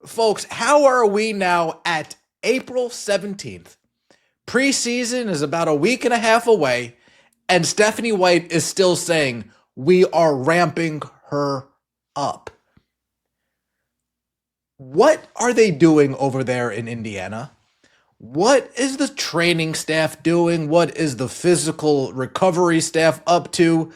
Folks, how are we now at April 17th? Preseason is about a week and a half away, and Stephanie White is still saying we are ramping her up. What are they doing over there in Indiana? What is the training staff doing? What is the physical recovery staff up to?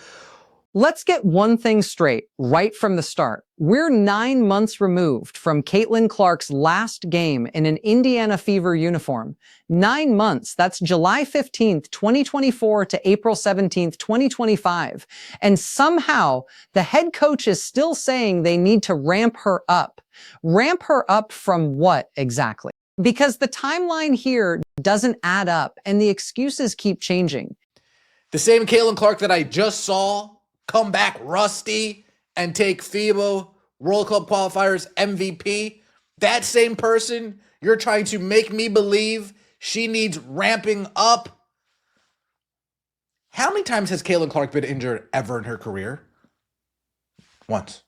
Let's get one thing straight right from the start. We're 9 months removed from Caitlin Clark's last game in an Indiana Fever uniform. 9 months, that's July 15th, 2024 to April 17th, 2025. And somehow the head coach is still saying they need to ramp her up. Ramp her up from what exactly? Because the timeline here doesn't add up and the excuses keep changing. The same Caitlin Clark that I just saw come back rusty and take FIBA World Cup qualifiers MVP, that same person, you're trying to make me believe she needs ramping up. How many times has Caitlin Clark been injured ever in her career? Once.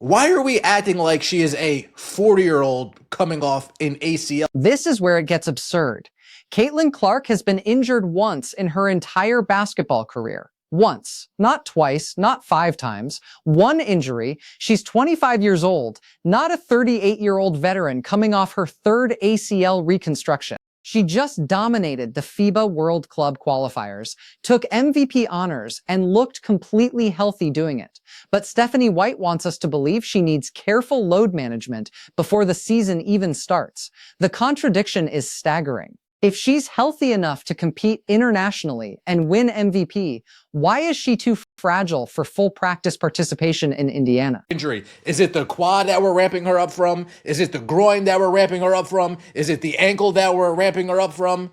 Why are we acting like she is a 40-year-old coming off an ACL? This is where it gets absurd. Caitlin Clark has been injured once in her entire basketball career. Once, not twice, not 5 times. One injury. She's 25 years old, not a 38-year-old veteran coming off her 3rd ACL reconstruction. She just dominated the FIBA World Club qualifiers, took MVP honors, and looked completely healthy doing it. But Stephanie White wants us to believe she needs careful load management before the season even starts. The contradiction is staggering. If she's healthy enough to compete internationally and win MVP, why is she too fragile for full practice participation in Indiana? Injury. Is it the quad that we're ramping her up from? Is it the groin that we're ramping her up from? Is it the ankle that we're ramping her up from?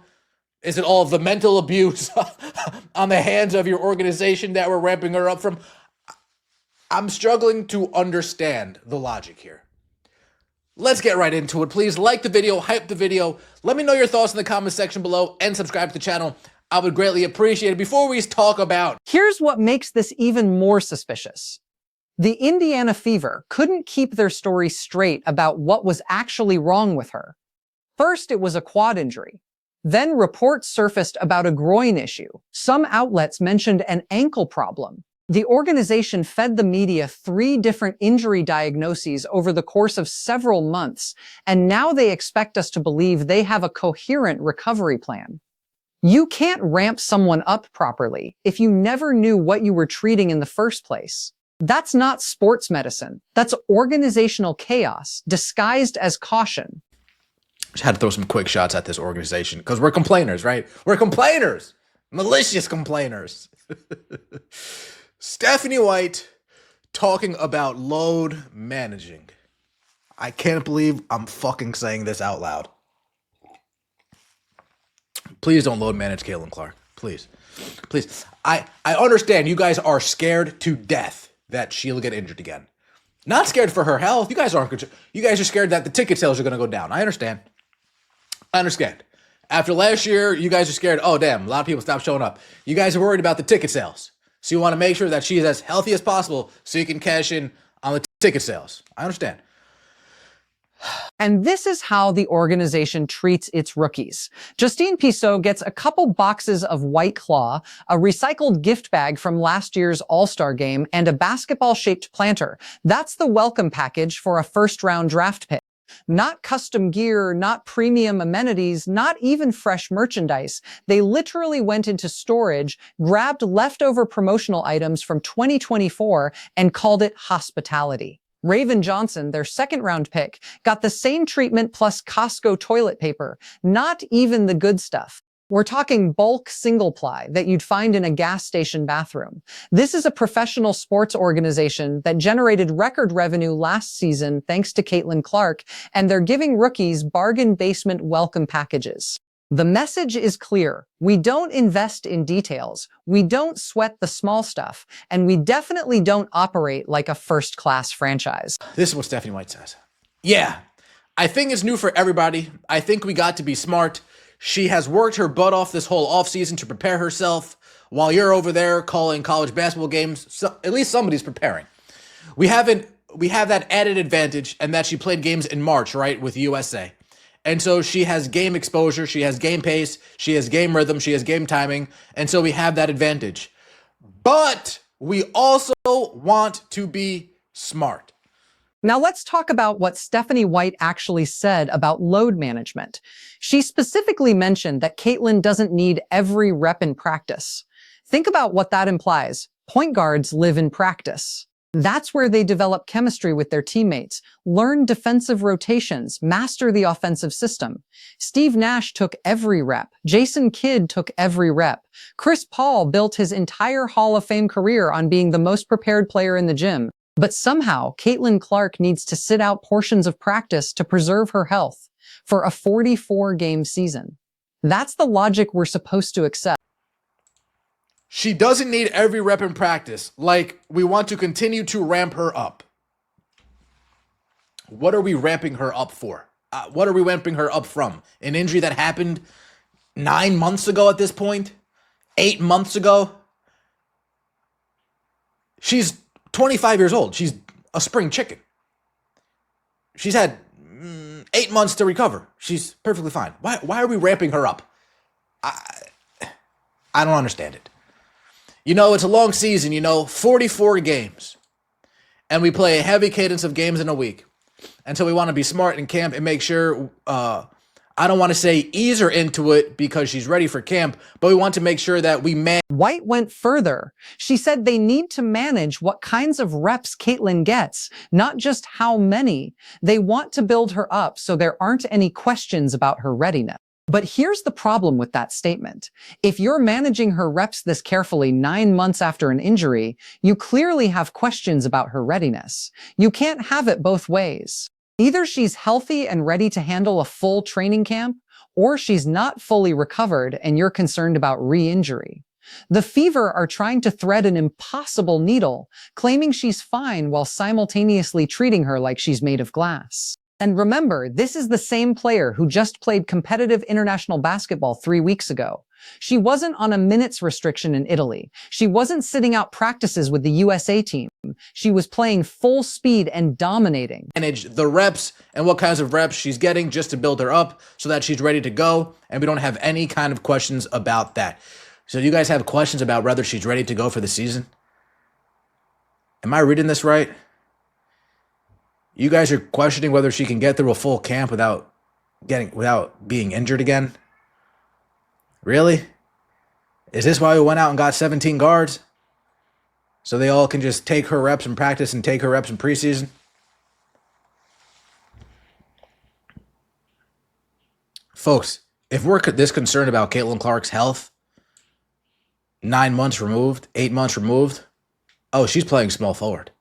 Is it all of the mental abuse on the hands of your organization that we're ramping her up from? I'm struggling to understand the logic here. Let's get right into it. Please like the video, hype the video. Let me know your thoughts in the comment section below and subscribe to the channel. I would greatly appreciate it. Before we talk about... Here's what makes this even more suspicious. The Indiana Fever couldn't keep their story straight about what was actually wrong with her. First, it was a quad injury. Then reports surfaced about a groin issue. Some outlets mentioned an ankle problem. The organization fed the media 3 different injury diagnoses over the course of several months, and now they expect us to believe they have a coherent recovery plan. You can't ramp someone up properly if you never knew what you were treating in the first place. That's not sports medicine. That's organizational chaos disguised as caution. Just had to throw some quick shots at this organization because we're complainers, right? We're complainers. Malicious complainers. Stephanie White talking about load managing. I can't believe I'm fucking saying this out loud. Please don't load manage Caitlin Clark. Please. Please. I understand you guys are scared to death that she'll get injured again. Not scared for her health. You guys aren't. You guys are scared that the ticket sales are going to go down. I understand. After last year, you guys are scared. Oh, damn. A lot of people stopped showing up. You guys are worried about the ticket sales. So you want to make sure that she's as healthy as possible so you can cash in on the ticket sales. I understand. And this is how the organization treats its rookies. Justine Pissot gets a couple boxes of White Claw, a recycled gift bag from last year's All-Star game, and a basketball-shaped planter. That's the welcome package for a first-round draft pick. Not custom gear, not premium amenities, not even fresh merchandise. They literally went into storage, grabbed leftover promotional items from 2024, and called it hospitality. Raven Johnson, their 2nd-round pick, got the same treatment plus Costco toilet paper, not even the good stuff. We're talking bulk single-ply that you'd find in a gas station bathroom. This is a professional sports organization that generated record revenue last season thanks to Caitlin Clark, and they're giving rookies bargain basement welcome packages. The message is clear. We don't invest in details, we don't sweat the small stuff, and we definitely don't operate like a first-class franchise. This is what Stephanie White says. Yeah, I think it's new for everybody. I think we got to be smart. She has worked her butt off this whole offseason to prepare herself while you're over there calling college basketball games. So at least somebody's preparing. We haven't we have that added advantage, and that she played games in March, right, with USA. And so she has game exposure, she has game pace, she has game rhythm, she has game timing, and so we have that advantage. But we also want to be smart. Now let's talk about what Stephanie White actually said about load management. She specifically mentioned that Caitlin doesn't need every rep in practice. Think about what that implies. Point guards live in practice. That's where they develop chemistry with their teammates, learn defensive rotations, master the offensive system. Steve Nash took every rep. Jason Kidd took every rep. Chris Paul built his entire Hall of Fame career on being the most prepared player in the gym. But somehow, Caitlin Clark needs to sit out portions of practice to preserve her health for a 44-game season. That's the logic we're supposed to accept. She doesn't need every rep in practice. Like, we want to continue to ramp her up. What are we ramping her up for? What are we ramping her up from? An injury that happened 9 months ago at this point? 8 months ago? She's 25 years old. She's a spring chicken. She's had 8 months to recover. She's perfectly fine. Why are we ramping her up? I don't understand it. You know, it's a long season, 44 games. And we play a heavy cadence of games in a week. And so we want to be smart in camp and make sure, I don't want to say ease her into it because she's ready for camp, but we want to make sure that we White went further. She said they need to manage what kinds of reps Caitlin gets, not just how many. They want to build her up so there aren't any questions about her readiness. But here's the problem with that statement. If you're managing her reps this carefully 9 months after an injury, you clearly have questions about her readiness. You can't have it both ways. Either she's healthy and ready to handle a full training camp, or she's not fully recovered and you're concerned about re-injury. The Fever are trying to thread an impossible needle, claiming she's fine while simultaneously treating her like she's made of glass. And remember, this is the same player who just played competitive international basketball 3 weeks ago. She wasn't on a minutes restriction in Italy. She wasn't sitting out practices with the USA team. She was playing full speed and dominating. manage the reps and what kinds of reps she's getting just to build her up so that she's ready to go. And we don't have any kind of questions about that. So you guys have questions about whether she's ready to go for the season? Am I reading this right? You guys are questioning whether she can get through a full camp without being injured again? Really? Is this why we went out and got 17 guards? So they all can just take her reps in practice and take her reps in preseason? Folks, if we're this concerned about Caitlin Clark's health, 9 months removed, 8 months removed, oh, she's playing small forward.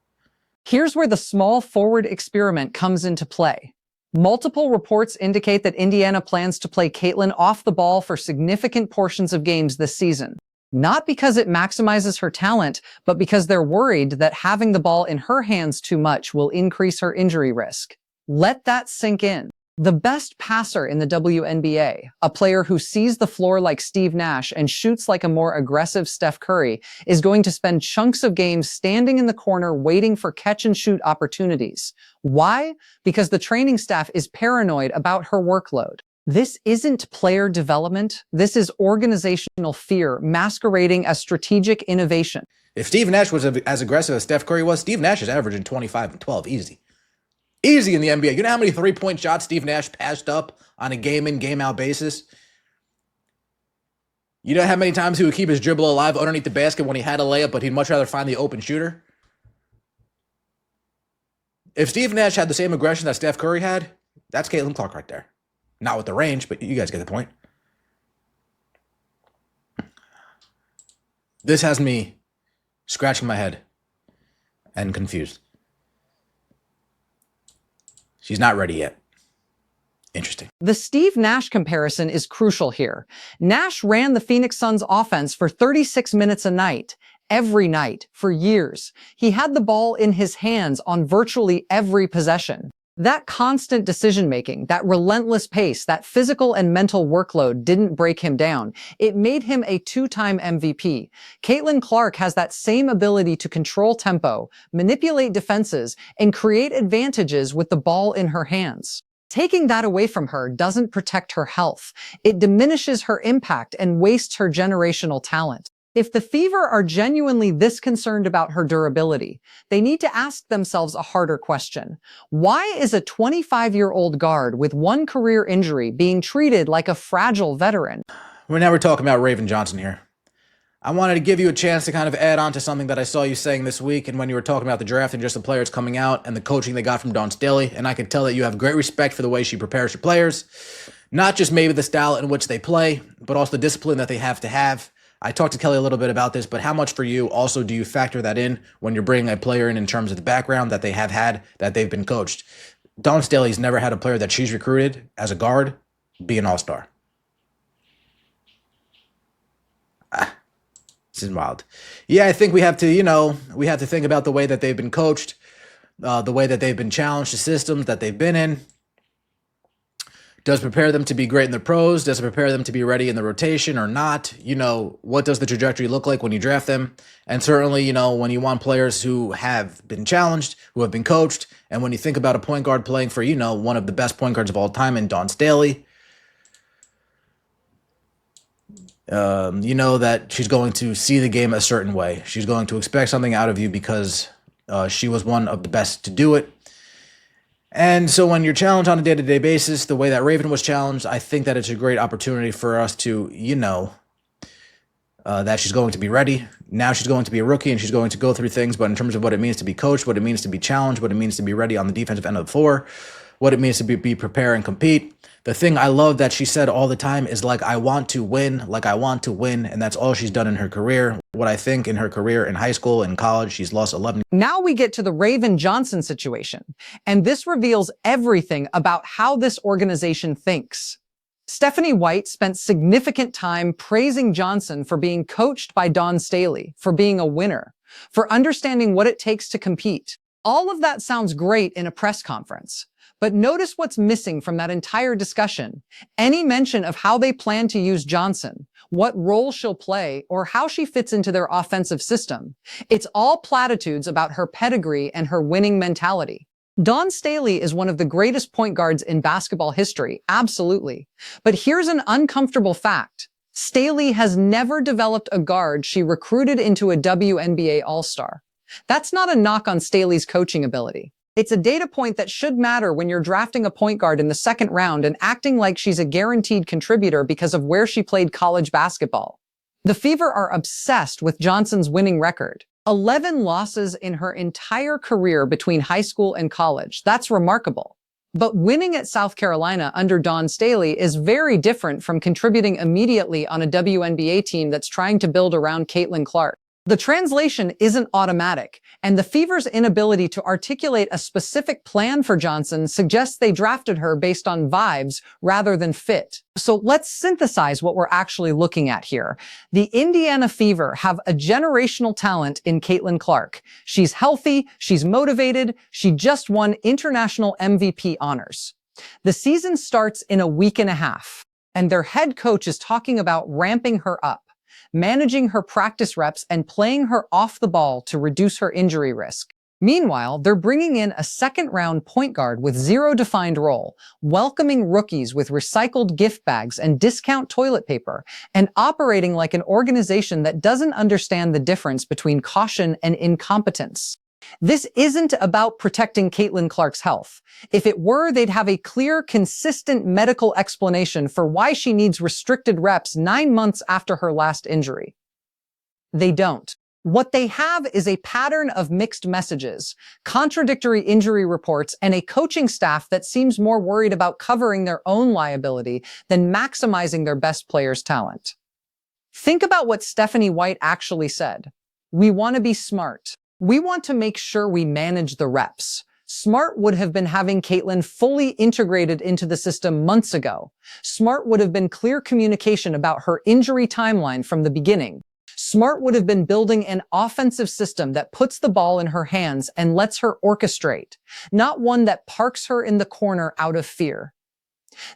Here's where the small forward experiment comes into play. Multiple reports indicate that Indiana plans to play Caitlin off the ball for significant portions of games this season. Not because it maximizes her talent, but because they're worried that having the ball in her hands too much will increase her injury risk. Let that sink in. The best passer in the WNBA, a player who sees the floor like Steve Nash and shoots like a more aggressive Steph Curry, is going to spend chunks of games standing in the corner waiting for catch-and-shoot opportunities. Why? Because the training staff is paranoid about her workload. This isn't player development. This is organizational fear masquerading as strategic innovation. If Steve Nash was as aggressive as Steph Curry was, Steve Nash is averaging 25 and 12 easy. Easy in the NBA. You know how many three-point shots Steve Nash passed up on a game-in, game-out basis? You know how many times he would keep his dribble alive underneath the basket when he had a layup, but he'd much rather find the open shooter? If Steve Nash had the same aggression that Steph Curry had, that's Caitlin Clark right there. Not with the range, but you guys get the point. This has me scratching my head and confused. She's not ready yet. Interesting. The Steve Nash comparison is crucial here. Nash ran the Phoenix Suns offense for 36 minutes a night, every night, for years. He had the ball in his hands on virtually every possession. That constant decision-making, that relentless pace, that physical and mental workload didn't break him down. It made him a two-time MVP. Caitlin Clark has that same ability to control tempo, manipulate defenses, and create advantages with the ball in her hands. Taking that away from her doesn't protect her health. It diminishes her impact and wastes her generational talent. If the Fever are genuinely this concerned about her durability, they need to ask themselves a harder question. Why is a 25-year-old guard with one career injury being treated like a fragile veteran? Now we're talking about Raven Johnson here. I wanted to give you a chance to kind of add on to something that I saw you saying this week, and when you were talking about the draft and just the players coming out and the coaching they got from Dawn Staley, and I could tell that you have great respect for the way she prepares her players, not just maybe the style in which they play, but also the discipline that they have to have. I talked to Kelly a little bit about this, but how much for you also do you factor that in when you're bringing a player in terms of the background that they have had, that they've been coached? Dawn Staley's never had a player that she's recruited as a guard be an all-star. This is wild. Yeah, I think we have to think about the way that they've been coached, the way that they've been challenged, the systems that they've been in. Does it prepare them to be great in the pros? Does it prepare them to be ready in the rotation or not? What does the trajectory look like when you draft them? And certainly, when you want players who have been challenged, who have been coached, and when you think about a point guard playing for, one of the best point guards of all time in Dawn Staley, that she's going to see the game a certain way. She's going to expect something out of you because she was one of the best to do it. And so when you're challenged on a day-to-day basis, the way that Raven was challenged, I think that it's a great opportunity for us to, that she's going to be ready. Now she's going to be a rookie and she's going to go through things, but in terms of what it means to be coached, what it means to be challenged, what it means to be ready on the defensive end of the floor, what it means to be prepare and compete. The thing I love that she said all the time is I want to win, and that's all she's done in her career. What I think in her career in high school and college, she's lost 11. Now we get to the Raven Johnson situation, and this reveals everything about how this organization thinks. Stephanie White spent significant time praising Johnson for being coached by Dawn Staley, for being a winner, for understanding what it takes to compete. All of that sounds great in a press conference. But notice what's missing from that entire discussion. Any mention of how they plan to use Johnson, what role she'll play, or how she fits into their offensive system. It's all platitudes about her pedigree and her winning mentality. Dawn Staley is one of the greatest point guards in basketball history, absolutely. But here's an uncomfortable fact. Staley has never developed a guard she recruited into a WNBA All-Star. That's not a knock on Staley's coaching ability. It's a data point that should matter when you're drafting a point guard in the second round and acting like she's a guaranteed contributor because of where she played college basketball. The Fever are obsessed with Johnson's winning record. 11 losses in her entire career between high school and college. That's remarkable. But winning at South Carolina under Dawn Staley is very different from contributing immediately on a WNBA team that's trying to build around Caitlin Clark. The translation isn't automatic, and the Fever's inability to articulate a specific plan for Johnson suggests they drafted her based on vibes rather than fit. So let's synthesize what we're actually looking at here. The Indiana Fever have a generational talent in Caitlin Clark. She's healthy, she's motivated, she just won international MVP honors. The season starts in a week and a half, and their head coach is talking about ramping her up, managing her practice reps, and playing her off the ball to reduce her injury risk. Meanwhile, they're bringing in a second-round point guard with zero defined role, welcoming rookies with recycled gift bags and discount toilet paper, and operating like an organization that doesn't understand the difference between caution and incompetence. This isn't about protecting Caitlin Clark's health. If it were, they'd have a clear, consistent medical explanation for why she needs restricted reps 9 months after her last injury. They don't. What they have is a pattern of mixed messages, contradictory injury reports, and a coaching staff that seems more worried about covering their own liability than maximizing their best players' talent. Think about what Stephanie White actually said. We want to be smart. We want to make sure we manage the reps. Smart would have been having Caitlin fully integrated into the system months ago. Smart would have been clear communication about her injury timeline from the beginning. Smart would have been building an offensive system that puts the ball in her hands and lets her orchestrate, not one that parks her in the corner out of fear.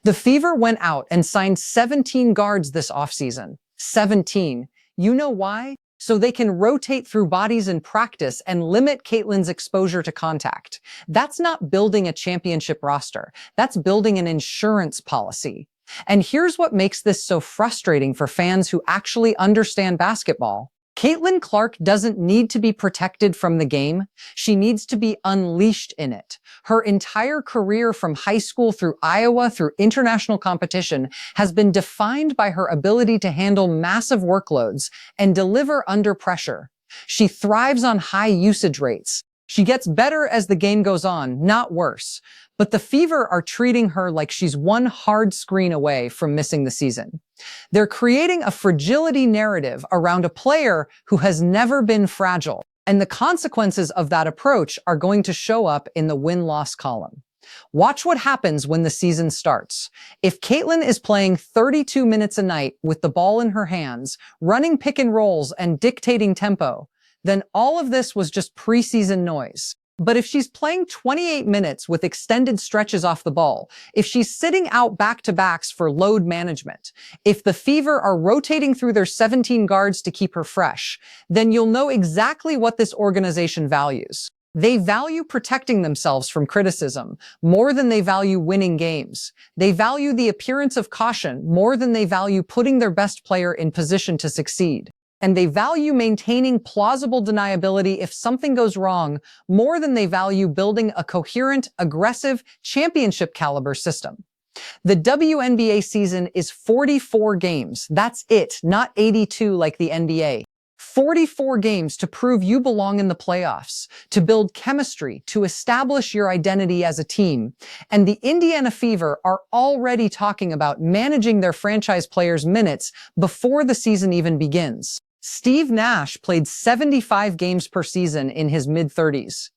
The Fever went out and signed 17 guards this offseason. 17. You know why? So they can rotate through bodies in practice and limit Caitlyn's exposure to contact. That's not building a championship roster. That's building an insurance policy. And here's what makes this so frustrating for fans who actually understand basketball. Caitlin Clark doesn't need to be protected from the game. She needs to be unleashed in it. Her entire career from high school through Iowa through international competition has been defined by her ability to handle massive workloads and deliver under pressure. She thrives on high usage rates. She gets better as the game goes on, not worse. But the Fever are treating her like she's one hard screen away from missing the season. They're creating a fragility narrative around a player who has never been fragile. And the consequences of that approach are going to show up in the win-loss column. Watch what happens when the season starts. If Caitlin is playing 32 minutes a night with the ball in her hands, running pick and rolls and dictating tempo, then all of this was just preseason noise. But if she's playing 28 minutes with extended stretches off the ball, if she's sitting out back-to-backs for load management, if the Fever are rotating through their 17 guards to keep her fresh, then you'll know exactly what this organization values. They value protecting themselves from criticism more than they value winning games. They value the appearance of caution more than they value putting their best player in position to succeed. And they value maintaining plausible deniability if something goes wrong more than they value building a coherent, aggressive, championship-caliber system. The WNBA season is 44 games. That's it, not 82 like the NBA. 44 games to prove you belong in the playoffs, to build chemistry, to establish your identity as a team. And the Indiana Fever are already talking about managing their franchise players' minutes before the season even begins. Steve Nash played 75 games per season in his mid-30s.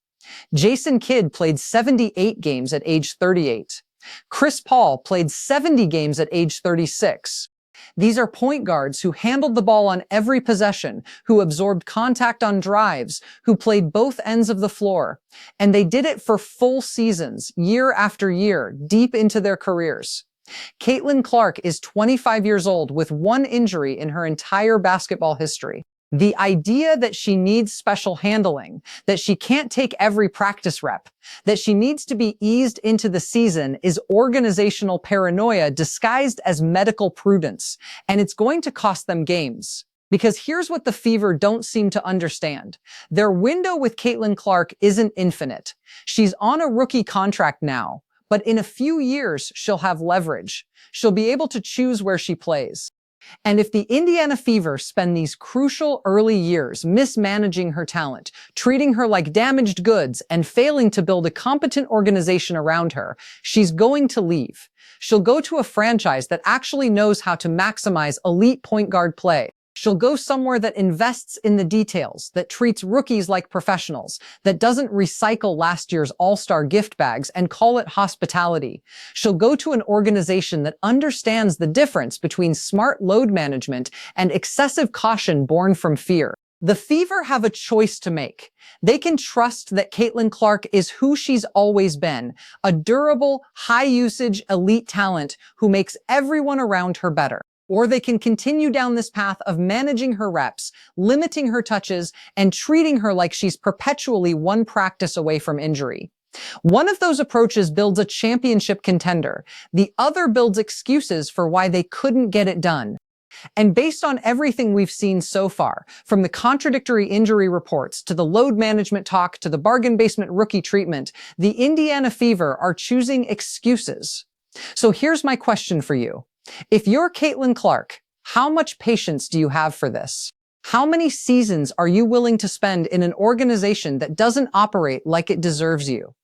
Jason Kidd played 78 games at age 38. Chris Paul played 70 games at age 36. These are point guards who handled the ball on every possession, who absorbed contact on drives, who played both ends of the floor. And they did it for full seasons, year after year, deep into their careers. Caitlin Clark is 25 years old with one injury in her entire basketball history. The idea that she needs special handling, that she can't take every practice rep, that she needs to be eased into the season is organizational paranoia disguised as medical prudence, and it's going to cost them games. Because here's what the Fever don't seem to understand. Their window with Caitlin Clark isn't infinite. She's on a rookie contract now, but in a few years, she'll have leverage. She'll be able to choose where she plays. And if the Indiana Fever spend these crucial early years mismanaging her talent, treating her like damaged goods, and failing to build a competent organization around her, she's going to leave. She'll go to a franchise that actually knows how to maximize elite point guard play. She'll go somewhere that invests in the details, that treats rookies like professionals, that doesn't recycle last year's all-star gift bags and call it hospitality. She'll go to an organization that understands the difference between smart load management and excessive caution born from fear. The Fever have a choice to make. They can trust that Caitlin Clark is who she's always been, a durable, high-usage, elite talent who makes everyone around her better. Or they can continue down this path of managing her reps, limiting her touches, and treating her like she's perpetually one practice away from injury. One of those approaches builds a championship contender. The other builds excuses for why they couldn't get it done. And based on everything we've seen so far, from the contradictory injury reports to the load management talk to the bargain basement rookie treatment, the Indiana Fever are choosing excuses. So here's my question for you. If you're Caitlin Clark, how much patience do you have for this? How many seasons are you willing to spend in an organization that doesn't operate like it deserves you?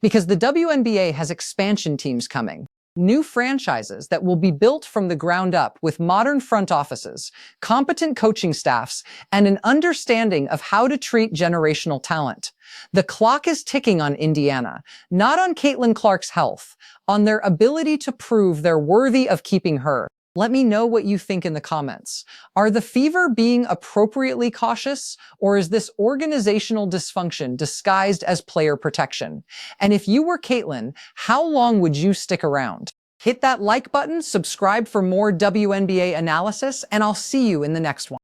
Because the WNBA has expansion teams coming. New franchises that will be built from the ground up with modern front offices, competent coaching staffs, and an understanding of how to treat generational talent. The clock is ticking on Indiana, not on Caitlin Clark's health, on their ability to prove they're worthy of keeping her. Let me know what you think in the comments. Are the Fever being appropriately cautious, or is this organizational dysfunction disguised as player protection? And if you were Caitlin, how long would you stick around? Hit that like button, subscribe for more WNBA analysis, and I'll see you in the next one.